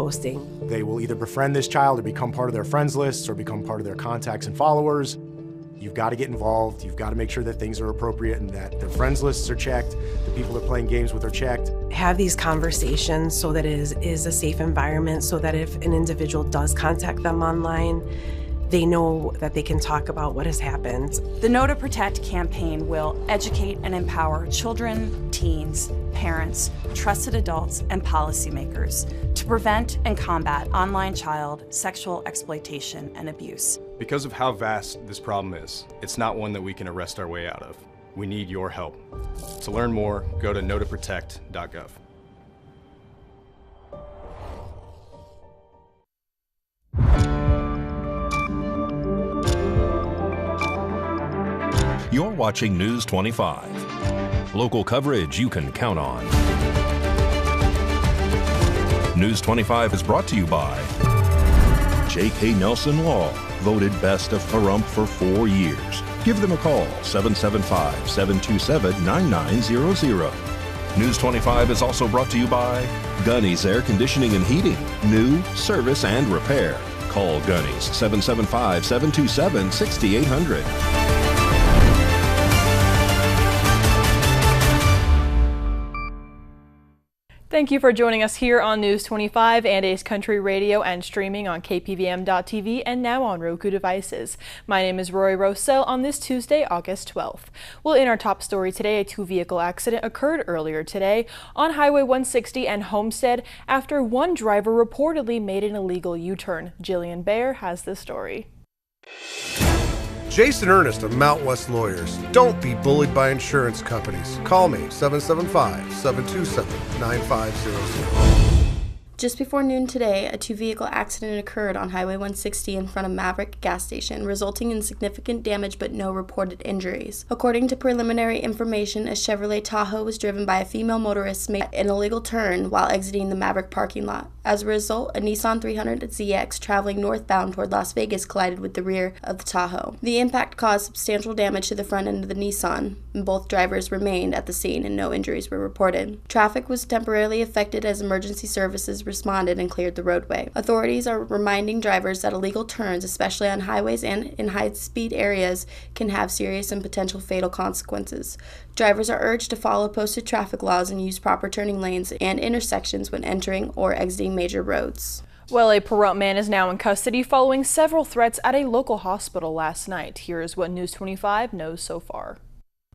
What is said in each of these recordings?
posting. They will either befriend this child or become part of their friends lists or become part of their contacts and followers. You've got to get involved. You've got to make sure that things are appropriate and that their friends lists are checked, the people they're playing games with are checked. Have these conversations so that it is a safe environment, so that if an individual does contact them online, they know that they can talk about what has happened. The Know to Protect campaign will educate and empower children, teens, parents, trusted adults, and policymakers to prevent and combat online child sexual exploitation and abuse. Because of how vast this problem is, it's not one that we can arrest our way out of. We need your help. To learn more, go to knowtoprotect.gov. You're watching News 25. Local coverage you can count on. News 25 is brought to you by J.K. Nelson Law, voted best of Pahrump for 4 years. Give them a call, 775-727-9900. News 25 is also brought to you by Gunny's Air Conditioning and Heating, new, service, and repair. Call Gunny's, 775-727-6800. Thank you for joining us here on News 25 and Ace Country Radio and streaming on KPVM.TV and now on Roku devices. My name is Rory Rossell on this Tuesday, August 12th. Well, in our top story today, a two-vehicle accident occurred earlier today on Highway 160 and Homestead after one driver reportedly made an illegal U-turn. Jillian Baer has the story. Jason Ernest of Mount West Lawyers. Don't be bullied by insurance companies. Call me, 775-727-9500. Just before noon today, a two-vehicle accident occurred on Highway 160 in front of Maverick gas station, resulting in significant damage but no reported injuries. According to preliminary information, a Chevrolet Tahoe was driven by a female motorist made an illegal turn while exiting the Maverick parking lot. As a result, a Nissan 300ZX traveling northbound toward Las Vegas collided with the rear of the Tahoe. The impact caused substantial damage to the front end of the Nissan, and both drivers remained at the scene and no injuries were reported. Traffic was temporarily affected as emergency services responded and cleared the roadway. Authorities are reminding drivers that illegal turns, especially on highways and in high-speed areas, can have serious and potential fatal consequences. Drivers are urged to follow posted traffic laws and use proper turning lanes and intersections when entering or exiting major roads. Well, a Pahrump man is now in custody following several threats at a local hospital last night. Here is what News 25 knows so far.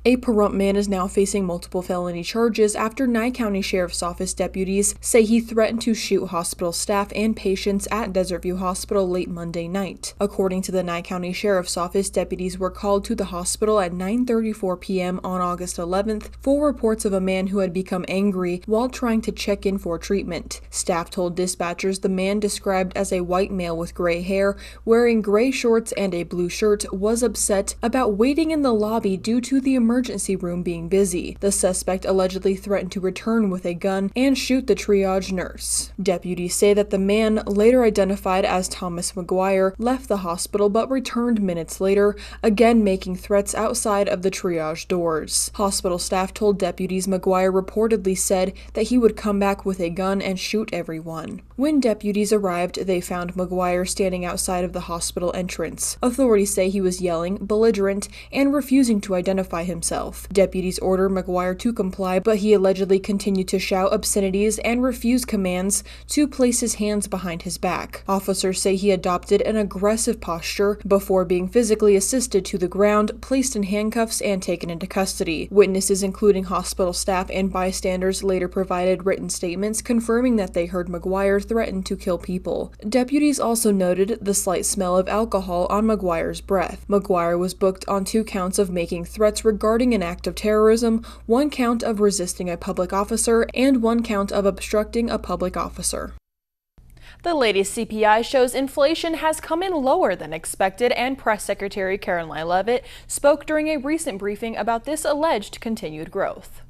A Pahrump man is now facing multiple felony charges after Nye County Sheriff's Office deputies say he threatened to shoot hospital staff and patients at Desert View Hospital late Monday night. According to the Nye County Sheriff's Office, deputies were called to the hospital at 9:34 p.m. on August 11th for reports of a man who had become angry while trying to check in for treatment. Staff told dispatchers the man, described as a white male with gray hair, wearing gray shorts and a blue shirt, was upset about waiting in the lobby due to the emergency room being busy. The suspect allegedly threatened to return with a gun and shoot the triage nurse. Deputies say that the man, later identified as Thomas McGuire, left the hospital but returned minutes later, again making threats outside of the triage doors. Hospital staff told deputies McGuire reportedly said that he would come back with a gun and shoot everyone. When deputies arrived, they found McGuire standing outside of the hospital entrance. Authorities say he was yelling, belligerent, and refusing to identify himself. Deputies ordered McGuire to comply, but he allegedly continued to shout obscenities and refuse commands to place his hands behind his back. Officers say he adopted an aggressive posture before being physically assisted to the ground, placed in handcuffs, and taken into custody. Witnesses, including hospital staff and bystanders, later provided written statements confirming that they heard McGuire threaten to kill people. Deputies also noted the slight smell of alcohol on McGuire's breath. McGuire was booked on 2 counts of making threats regarding an act of terrorism, 1 count of resisting a public officer, and 1 count of obstructing a public officer. The latest CPI shows inflation has come in lower than expected, and Press Secretary Caroline Leavitt spoke during a recent briefing about this alleged continued growth.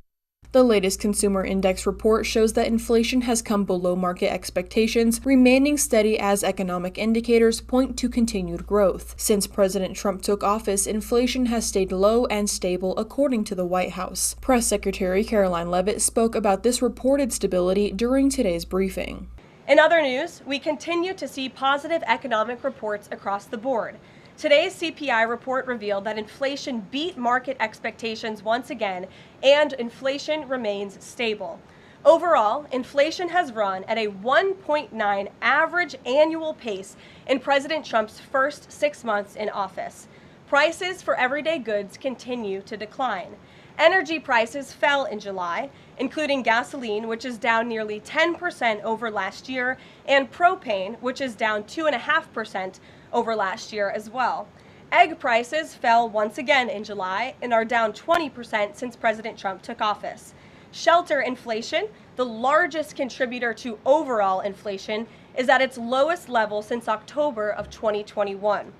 The latest consumer index report shows that inflation has come below market expectations, remaining steady as economic indicators point to continued growth. Since President Trump took office, inflation has stayed low and stable, according to the White House. Press Secretary Caroline Leavitt spoke about this reported stability during today's briefing. In other news, we continue to see positive economic reports across the board. Today's CPI report revealed that inflation beat market expectations once again, and inflation remains stable. Overall, inflation has run at a 1.9 average annual pace in President Trump's first 6 months in office. Prices for everyday goods continue to decline. Energy prices fell in July, including gasoline, which is down nearly 10% over last year, and propane, which is down 2.5% over last year as well. Egg prices fell once again in July and are down 20% since President Trump took office. Shelter inflation, the largest contributor to overall inflation, is at its lowest level since October of 2021.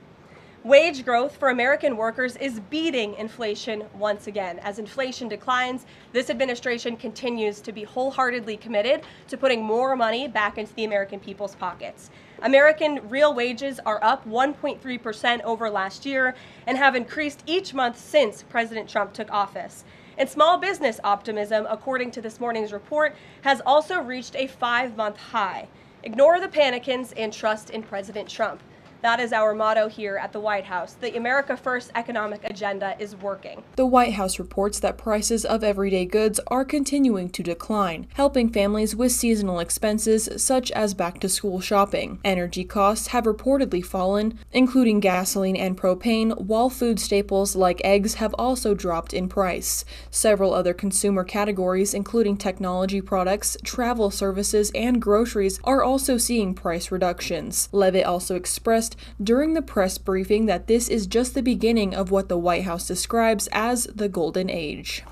Wage growth for American workers is beating inflation once again. As inflation declines, this administration continues to be wholeheartedly committed to putting more money back into the American people's pockets. American real wages are up 1.3% over last year and have increased each month since President Trump took office. And small business optimism, according to this morning's report, has also reached a 5-month high. Ignore the panicans and trust in President Trump. That is our motto here at the White House. The America First economic agenda is working. The White House reports that prices of everyday goods are continuing to decline, helping families with seasonal expenses such as back-to-school shopping. Energy costs have reportedly fallen, including gasoline and propane, while food staples like eggs have also dropped in price. Several other consumer categories, including technology products, travel services, and groceries, are also seeing price reductions. Levitt also expressed during the press briefing that this is just the beginning of what the White House describes as the Golden Age.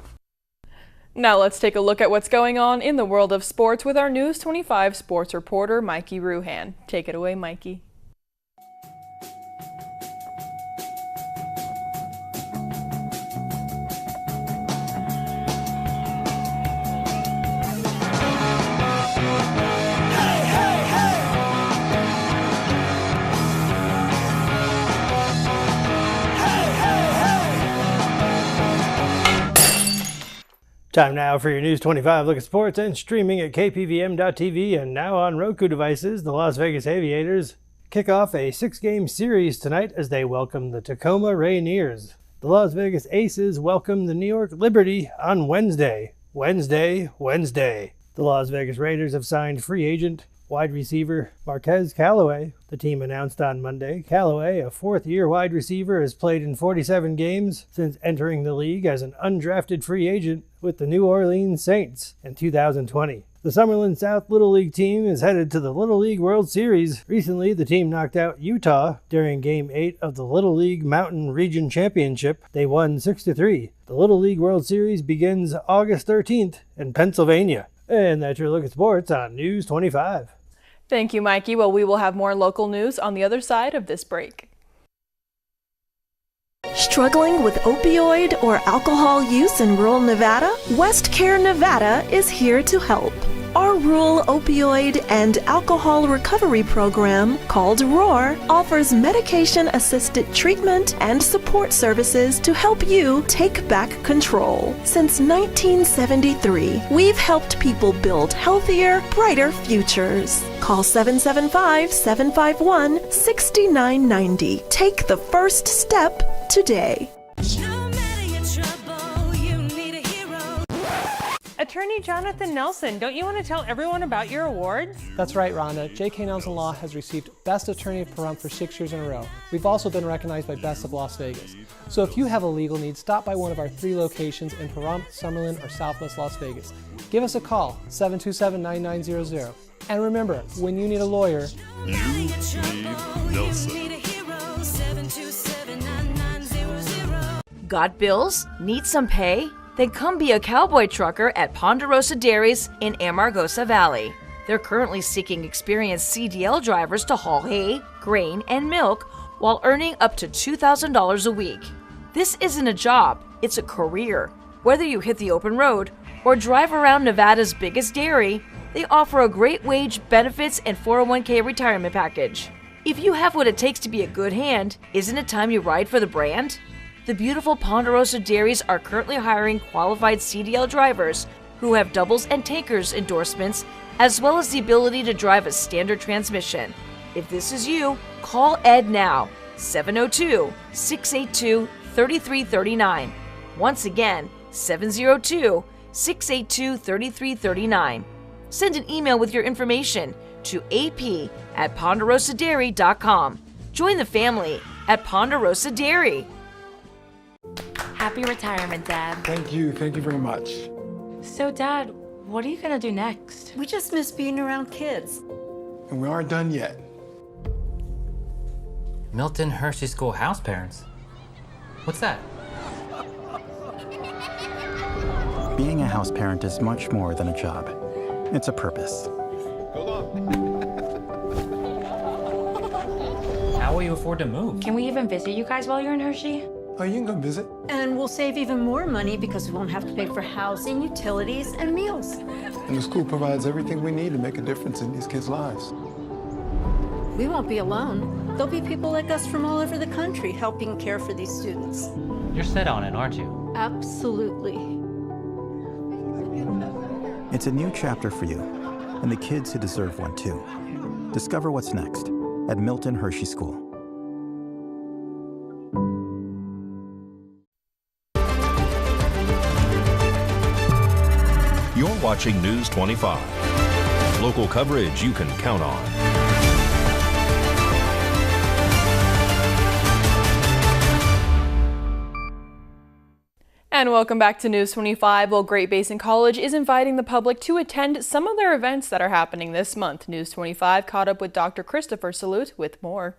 Now let's take a look at what's going on in the world of sports with our News 25 sports reporter, Mikey Ruhan. Take it away, Mikey. Time now for your News 25 look at sports and streaming at KPVM.TV and now on Roku devices. The Las Vegas Aviators kick off a 6-game series tonight as they welcome the Tacoma Rainiers. The Las Vegas Aces welcome the New York Liberty on Wednesday. The Las Vegas Raiders have signed free agent wide receiver Marquez Callaway. The team announced on Monday Callaway, a fourth-year wide receiver, has played in 47 games since entering the league as an undrafted free agent with the New Orleans Saints in 2020. The Summerlin South Little League team is headed to the Little League World Series. Recently, the team knocked out Utah during Game 8 of the Little League Mountain Region Championship. They won 6-3. The Little League World Series begins August 13th in Pennsylvania. And that's your look at sports on News 25. Thank you, Mikey. Well, we will have more local news on the other side of this break. Struggling with opioid or alcohol use in rural Nevada? West Care Nevada is here to help. Our rural opioid and alcohol recovery program, called ROAR, offers medication-assisted treatment and support services to help you take back control. Since 1973, we've helped people build healthier, brighter futures. Call 775-751-6990. Take the first step today. Attorney Jonathan Nelson, don't you want to tell everyone about your awards? That's right, Rhonda. J.K. Nelson Law has received Best Attorney of Pahrump for 6 years in a row. We've also been recognized by Best of Las Vegas. So if you have a legal need, stop by one of our 3 locations in Pahrump, Summerlin, or Southwest Las Vegas. Give us a call, 727-9900. And remember, when you need a lawyer, you need Nelson. Got bills? Need some pay? Then come be a cowboy trucker at Ponderosa Dairies in Amargosa Valley. They're currently seeking experienced CDL drivers to haul hay, grain, and milk while earning up to $2,000 a week. This isn't a job, it's a career. Whether you hit the open road or drive around Nevada's biggest dairy, they offer a great wage, benefits, and 401k retirement package. If you have what it takes to be a good hand, isn't it time you ride for the brand? The beautiful Ponderosa Dairies are currently hiring qualified CDL drivers who have doubles and tankers endorsements as well as the ability to drive a standard transmission. If this is you, call Ed now, 702-682-3339. Once again, 702-682-3339. Send an email with your information to ap@ponderosadairy.com. Join the family at Ponderosa Dairy. Happy retirement, Dad. Thank you very much. So, Dad, what are you gonna do next? We just miss being around kids. And we aren't done yet. Milton Hershey School house parents? What's that? Being a house parent is much more than a job. It's a purpose. How will you afford to move? Can we even visit you guys while you're in Hershey? Oh, you can come visit. And we'll save even more money because we won't have to pay for housing, utilities, and meals. And the school provides everything we need to make a difference in these kids' lives. We won't be alone. There'll be people like us from all over the country helping care for these students. You're set on it, aren't you? Absolutely. It's a new chapter for you, and the kids who deserve one too. Discover what's next at Milton Hershey School. You're watching News 25. Local coverage you can count on. And welcome back to News 25. Well, Great Basin College is inviting the public to attend some of their events that are happening this month. News 25 caught up with Dr. Christopher Salute with more.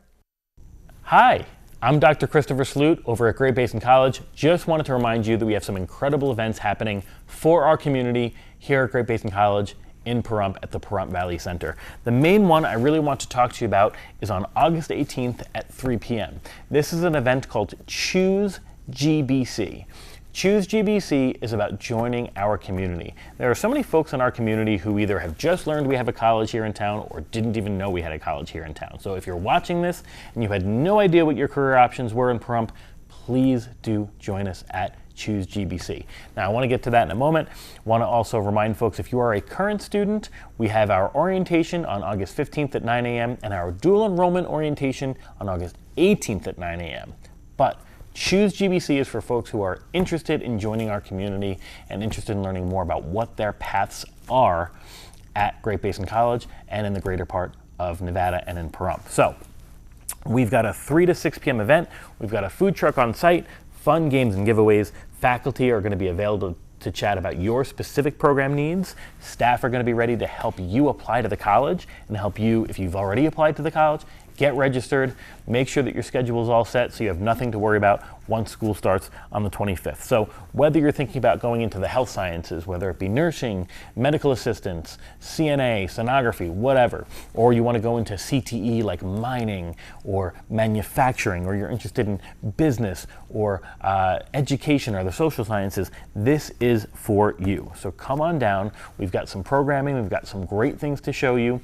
Hi, I'm Dr. Christopher Salute over at Great Basin College. Just wanted to remind you that we have some incredible events happening for our community here at Great Basin College in Pahrump at the Pahrump Valley Center. The main one I really want to talk to you about is on August 18th at 3 p.m. This is an event called Choose GBC. Choose GBC is about joining our community. There are so many folks in our community who either have just learned we have a college here in town or didn't even know we had a college here in town. So if you're watching this and you had no idea what your career options were in Pahrump, please do join us at Choose GBC. Now I want to get to that in a moment. I want to also remind folks, if you are a current student, we have our orientation on August 15th at 9 a.m. and our dual enrollment orientation on August 18th at 9 a.m. But Choose GBC is for folks who are interested in joining our community and interested in learning more about what their paths are at Great Basin College and in the greater part of Nevada and in Pahrump. So we've got a 3 to 6 p.m. event. We've got a food truck on site, fun games and giveaways. Faculty are going to be available to chat about your specific program needs. Staff are going to be ready to help you apply to the college and help you, if you've already applied to the college, get registered, make sure that your schedule is all set so you have nothing to worry about once school starts on the 25th. So whether you're thinking about going into the health sciences, whether it be nursing, medical assistance, CNA, sonography, whatever, or you want to go into CTE like mining or manufacturing, or you're interested in business or education or the social sciences, this is for you. So come on down. We've got some programming. We've got some great things to show you.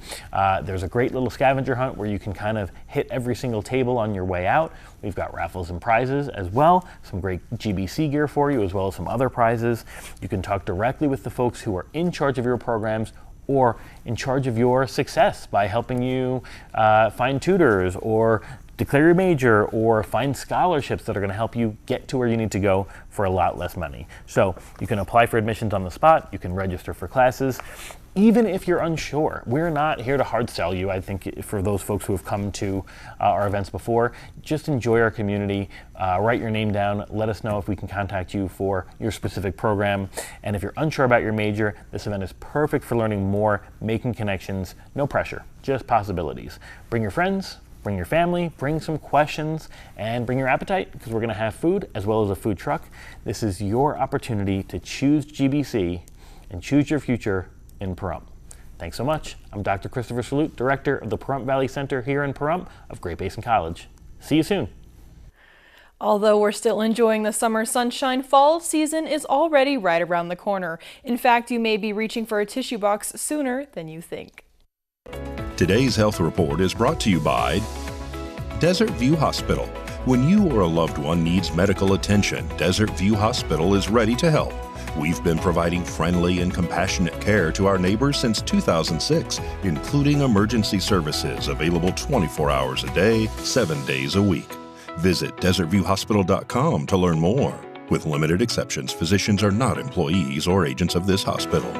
There's a great little scavenger hunt where you can kind of hit every single table on your way out. We've got raffles and prizes as well, some great GBC gear for you, as well as some other prizes. You can talk directly with the folks who are in charge of your programs or in charge of your success by helping you find tutors or declare your major or find scholarships that are going to help you get to where you need to go for a lot less money. So you can apply for admissions on the spot, you can register for classes. Even if you're unsure, we're not here to hard sell you. I think for those folks who have come to our events before, just enjoy our community, write your name down, let us know if we can contact you for your specific program. And if you're unsure about your major, this event is perfect for learning more, making connections, no pressure, just possibilities. Bring your friends, bring your family, bring some questions, and bring your appetite because we're going to have food as well as a food truck. This is your opportunity to choose GBC and choose your future in Pahrump. Thanks so much. I'm Dr. Christopher Salute, Director of the Pahrump Valley Center here in Pahrump of Great Basin College. See you soon. Although we're still enjoying the summer sunshine, fall season is already right around the corner. In fact, you may be reaching for a tissue box sooner than you think. Today's health report is brought to you by Desert View Hospital. When you or a loved one needs medical attention, Desert View Hospital is ready to help. We've been providing friendly and compassionate care to our neighbors since 2006, including emergency services available 24 hours a day, 7 days a week. Visit desertviewhospital.com to learn more. With limited exceptions, physicians are not employees or agents of this hospital.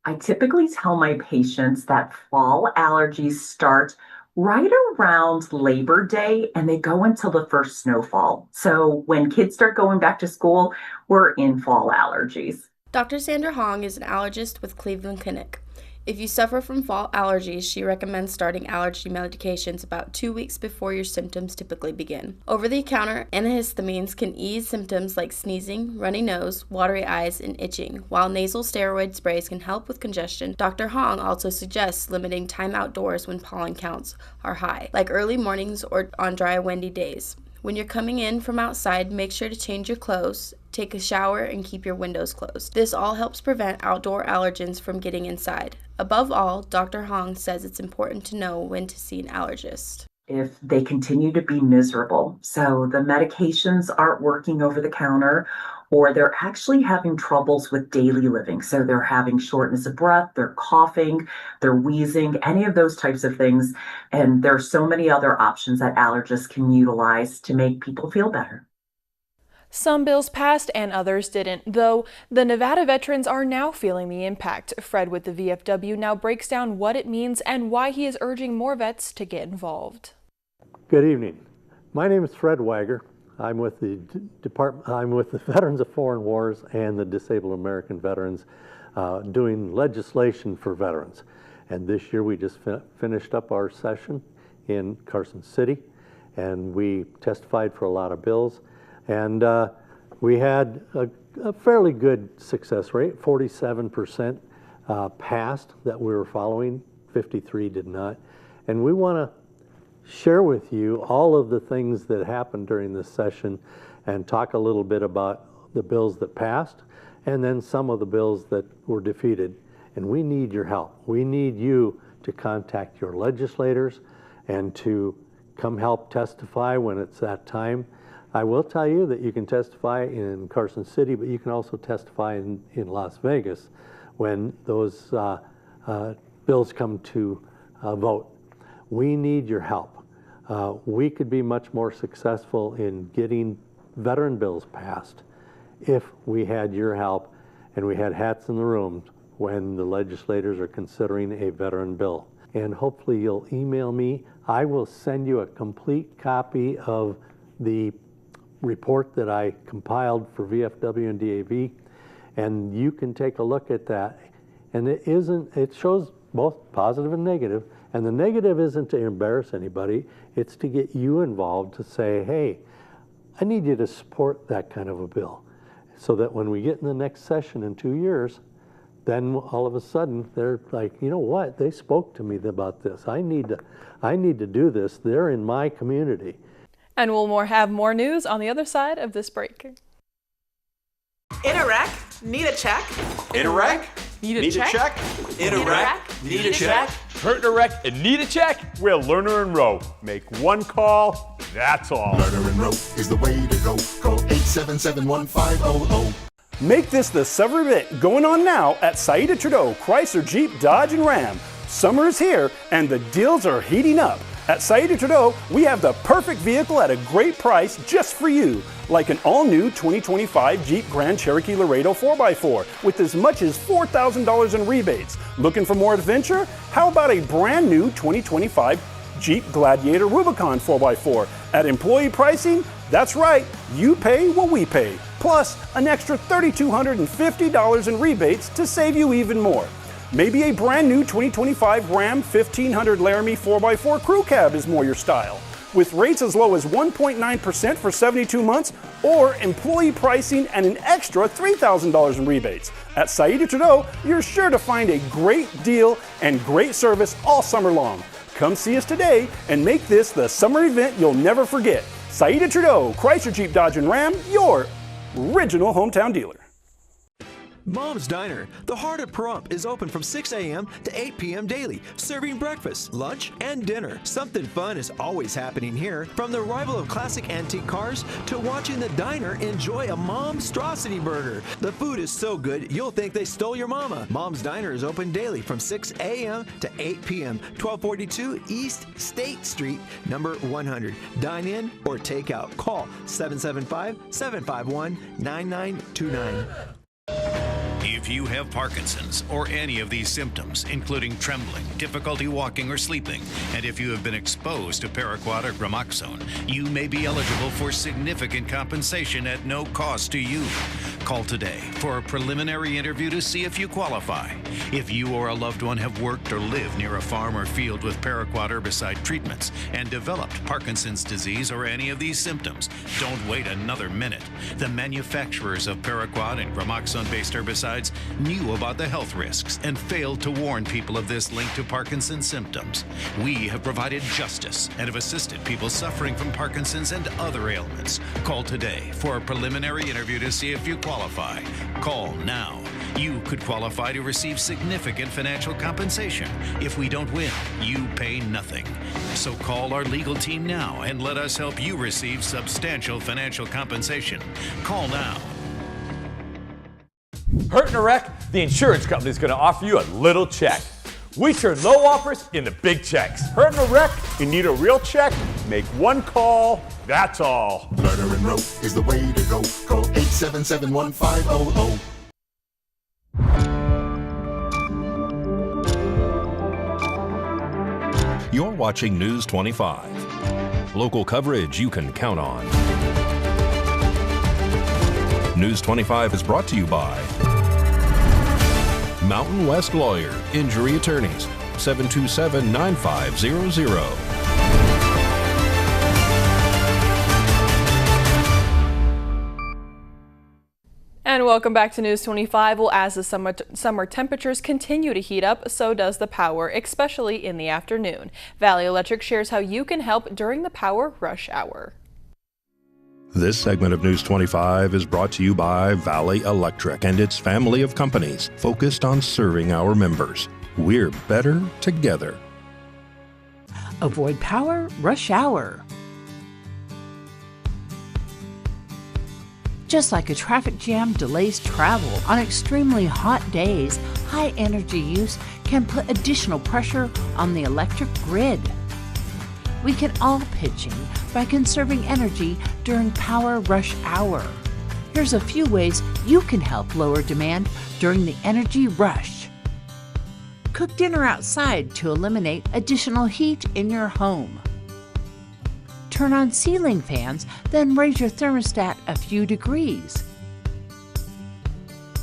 I typically tell my patients that fall allergies start right around Labor Day and they go until the first snowfall. So when kids start going back to school, we're in fall allergies. Dr. Sandra Hong is an allergist with Cleveland Clinic. If you suffer from fall allergies, she recommends starting allergy medications about 2 weeks before your symptoms typically begin. Over-the-counter antihistamines can ease symptoms like sneezing, runny nose, watery eyes, and itching, while nasal steroid sprays can help with congestion. Dr. Hong also suggests limiting time outdoors when pollen counts are high, like early mornings or on dry, windy days. When you're coming in from outside, make sure to change your clothes, take a shower, and keep your windows closed. This all helps prevent outdoor allergens from getting inside. Above all, Dr. Hong says it's important to know when to see an allergist. If they continue to be miserable, so the medications aren't working over the counter, or they're actually having troubles with daily living. So they're having shortness of breath, they're coughing, they're wheezing, any of those types of things. And there's so many other options that allergists can utilize to make people feel better. Some bills passed and others didn't, though the Nevada veterans are now feeling the impact. Fred with the VFW now breaks down what it means and why he is urging more vets to get involved. Good evening. My name is Fred Wager. I'm with the Veterans of Foreign Wars and the Disabled American Veterans, doing legislation for veterans. And this year we just finished up our session in Carson City, and we testified for a lot of bills. And we had a fairly good success rate. 47% passed that we were following, 53 did not. And we want to share with you all of the things that happened during this session and talk a little bit about the bills that passed and then some of the bills that were defeated. And we need your help. We need you to contact your legislators and to come help testify when it's that time. I will tell you that you can testify in Carson City, but you can also testify in Las Vegas when those bills come to vote. We need your help. We could be much more successful in getting veteran bills passed if we had your help and we had hats in the room when the legislators are considering a veteran bill. And hopefully you'll email me. I will send you a complete copy of the report that I compiled for VFW and DAV, and you can take a look at that. And it shows both positive and negative, and the negative isn't to embarrass anybody, it's to get you involved to say, hey, I need you to support that kind of a bill, so that when we get in the next session in 2 years, then all of a sudden they're like, you know what, they spoke to me about this. I need to do this. They're in my community. And we'll have more news on the other side of this break. In a wreck, need a check. In a wreck, need a check. In a wreck, need a check. Hurt in a wreck and need a check? We're Lerner and Rowe. Make one call, that's all. Lerner and Rowe is the way to go. Call 877-1500. Make this the summer event going on now at Saida Trudeau Chrysler, Jeep, Dodge, and Ram. Summer is here and the deals are heating up. At Saida Trudeau, we have the perfect vehicle at a great price just for you, like an all-new 2025 Jeep Grand Cherokee Laredo 4x4 with as much as $4,000 in rebates. Looking for more adventure? How about a brand new 2025 Jeep Gladiator Rubicon 4x4 at employee pricing? That's right, you pay what we pay, plus an extra $3,250 in rebates to save you even more. Maybe a brand new 2025 Ram 1500 Laramie 4x4 Crew Cab is more your style, with rates as low as 1.9% for 72 months or employee pricing and an extra $3,000 in rebates. At Saida Trudeau, you're sure to find a great deal and great service all summer long. Come see us today and make this the summer event you'll never forget. Saida Trudeau, Chrysler, Jeep, Dodge, and Ram, your original hometown dealer. Mom's Diner, the heart of Pahrump, is open from 6 a.m. to 8 p.m. daily, serving breakfast, lunch, and dinner. Something fun is always happening here, from the arrival of classic antique cars to watching the diner enjoy a Momstrosity burger. The food is so good, you'll think they stole your mama. Mom's Diner is open daily from 6 a.m. to 8 p.m., 1242 East State Street, number 100. Dine in or take out. Call 775-751-9929. If you have Parkinson's or any of these symptoms, including trembling, difficulty walking or sleeping, and if you have been exposed to paraquat or gramoxone, you may be eligible for significant compensation at no cost to you. Call today for a preliminary interview to see if you qualify. If you or a loved one have worked or lived near a farm or field with paraquat herbicide treatments and developed Parkinson's disease or any of these symptoms, don't wait another minute. The manufacturers of paraquat and gramoxone-based herbicides knew about the health risks and failed to warn people of this link to Parkinson's symptoms. We have provided justice and have assisted people suffering from Parkinson's and other ailments. Call today for a preliminary interview to see if you qualify. Call now. You could qualify to receive significant financial compensation. If we don't win, you pay nothing. So call our legal team now and let us help you receive substantial financial compensation. Call now. Hurt in a wreck? The insurance company is going to offer you a little check. We turn low offers into big checks. Hurt in a wreck? You need a real check? Make one call, that's all. Lerner and Rowe is the way to go. Call 877-1500. You're watching News 25. Local coverage you can count on. News 25 is brought to you by Mountain West Lawyer, Injury Attorneys, 727-9500. And welcome back to News 25. Well, as the summer temperatures continue to heat up, so does the power, especially in the afternoon. Valley Electric shares how you can help during the power rush hour. This segment of News 25 is brought to you by Valley Electric and its family of companies focused on serving our members. We're better together. Avoid power rush hour. Just like a traffic jam delays travel on extremely hot days, high energy use can put additional pressure on the electric grid. We can all pitch in by conserving energy during power rush hour. Here's a few ways you can help lower demand during the energy rush. Cook dinner outside to eliminate additional heat in your home. Turn on ceiling fans, then raise your thermostat a few degrees.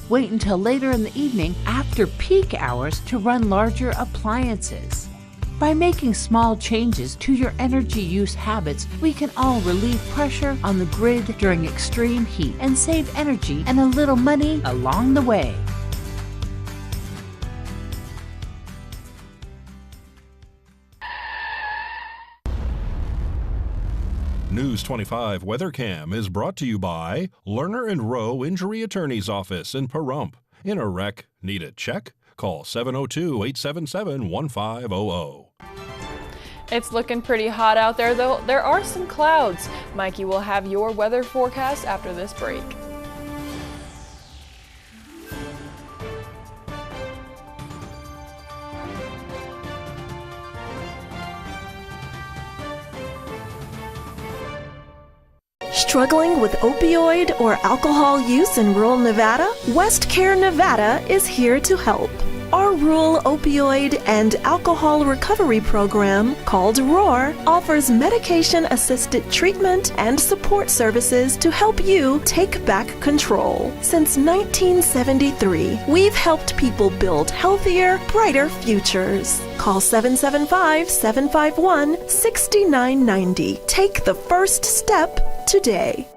Wait until later in the evening after peak hours to run larger appliances. By making small changes to your energy use habits, we can all relieve pressure on the grid during extreme heat and save energy and a little money along the way. News 25 WeatherCam is brought to you by Lerner and Rowe Injury Attorney's Office in Pahrump. In a wreck, need a check? Call 702-877-1500. It's looking pretty hot out there, though. There are some clouds. Mikey will have your weather forecast after this break. Struggling with opioid or alcohol use in rural Nevada? West Care Nevada is here to help. Our rural opioid and alcohol recovery program, called ROAR, offers medication-assisted treatment and support services to help you take back control. Since 1973, we've helped people build healthier, brighter futures. Call 775-751-6990. Take the first step today.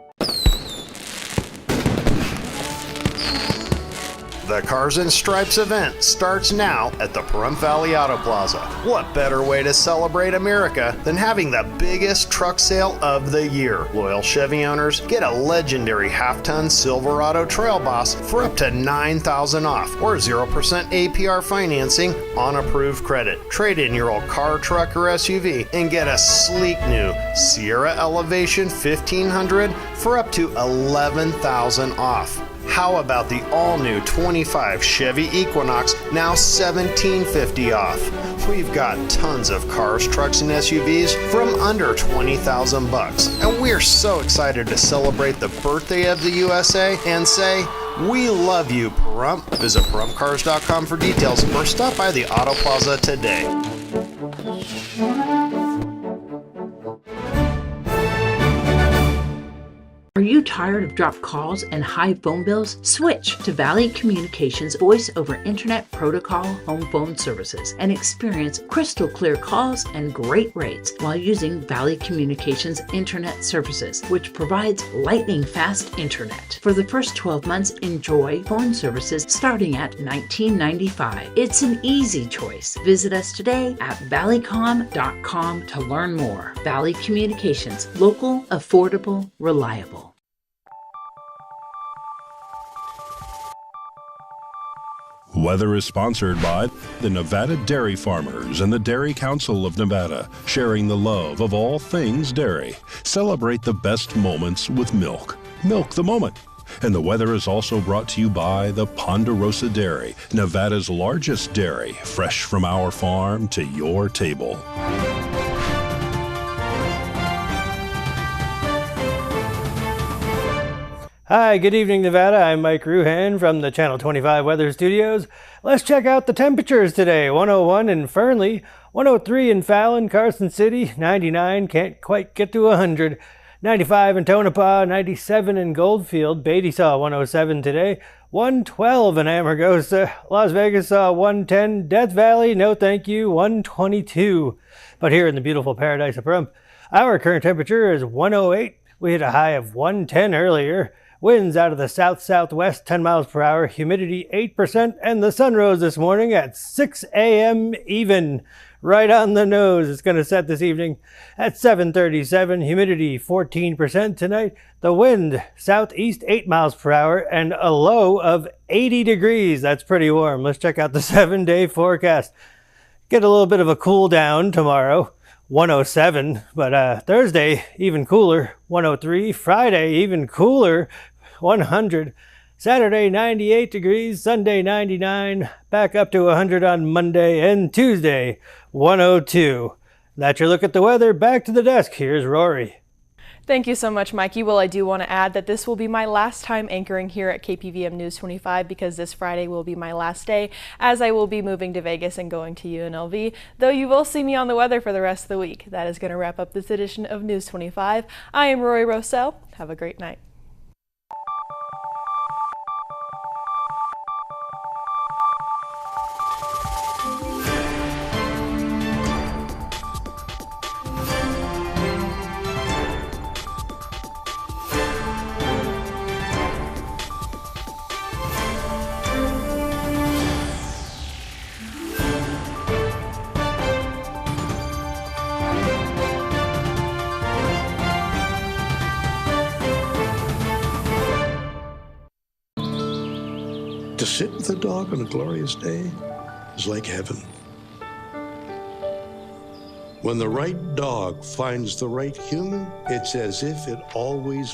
The Cars and Stripes event starts now at the Pahrump Valley Auto Plaza. What better way to celebrate America than having the biggest truck sale of the year? Loyal Chevy owners get a legendary half-ton Silverado Trail Boss for up to $9,000 off or 0% APR financing on approved credit. Trade in your old car, truck, or SUV and get a sleek new Sierra Elevation 1500 for up to $11,000 off. How about the all-new 25 Chevy Equinox, now $1,750 off? We've got tons of cars, trucks, and SUVs from under $20,000, and we're so excited to celebrate the birthday of the USA and say, we love you, Pahrump. Visit PahrumpCars.com for details or stop by the Auto Plaza today. Are you tired of dropped calls and high phone bills? Switch to Valley Communications Voice over Internet Protocol home phone services and experience crystal clear calls and great rates while using Valley Communications Internet Services, which provides lightning fast internet. For the first 12 months, enjoy phone services starting at $19.95. It's an easy choice. Visit us today at valleycom.com to learn more. Valley Communications, local, affordable, reliable. Weather is sponsored by the Nevada Dairy Farmers and the Dairy Council of Nevada, sharing the love of all things dairy. Celebrate the best moments with milk. Milk the moment. And the weather is also brought to you by the Ponderosa Dairy, Nevada's largest dairy, fresh from our farm to your table. Hi, good evening, Nevada. I'm Mike Ruhan from the Channel 25 Weather Studios. Let's check out the temperatures today. 101 in Fernley, 103 in Fallon, Carson City, 99, can't quite get to 100. 95 in Tonopah, 97 in Goldfield. Beatty saw 107 today. 112 in Amargosa. Las Vegas saw 110. Death Valley, no thank you, 122. But here in the beautiful paradise of Pahrump, our current temperature is 108. We hit a high of 110 earlier. Winds out of the south-southwest, 10 miles per hour, humidity 8%, and the sun rose this morning at 6 a.m. even. Right on the nose. It's going to set this evening at 7:37, humidity 14% tonight. The wind southeast 8 miles per hour and a low of 80 degrees. That's pretty warm. Let's check out the 7-day forecast. Get a little bit of a cool down tomorrow. 107, but Thursday even cooler, 103. Friday even cooler, 100. Saturday 98 degrees, Sunday 99, back up to 100 on Monday, and Tuesday 102. That's your look at the weather. Back to the desk. Here's Rory. Thank you so much, Mikey. Well, I do want to add that this will be my last time anchoring here at KPVM News 25 because this Friday will be my last day, as I will be moving to Vegas and going to UNLV, though you will see me on the weather for the rest of the week. That is going to wrap up this edition of News 25. I am Rory Rossell. Have a great night. To sit with a dog on a glorious day is like heaven. When the right dog finds the right human, it's as if it always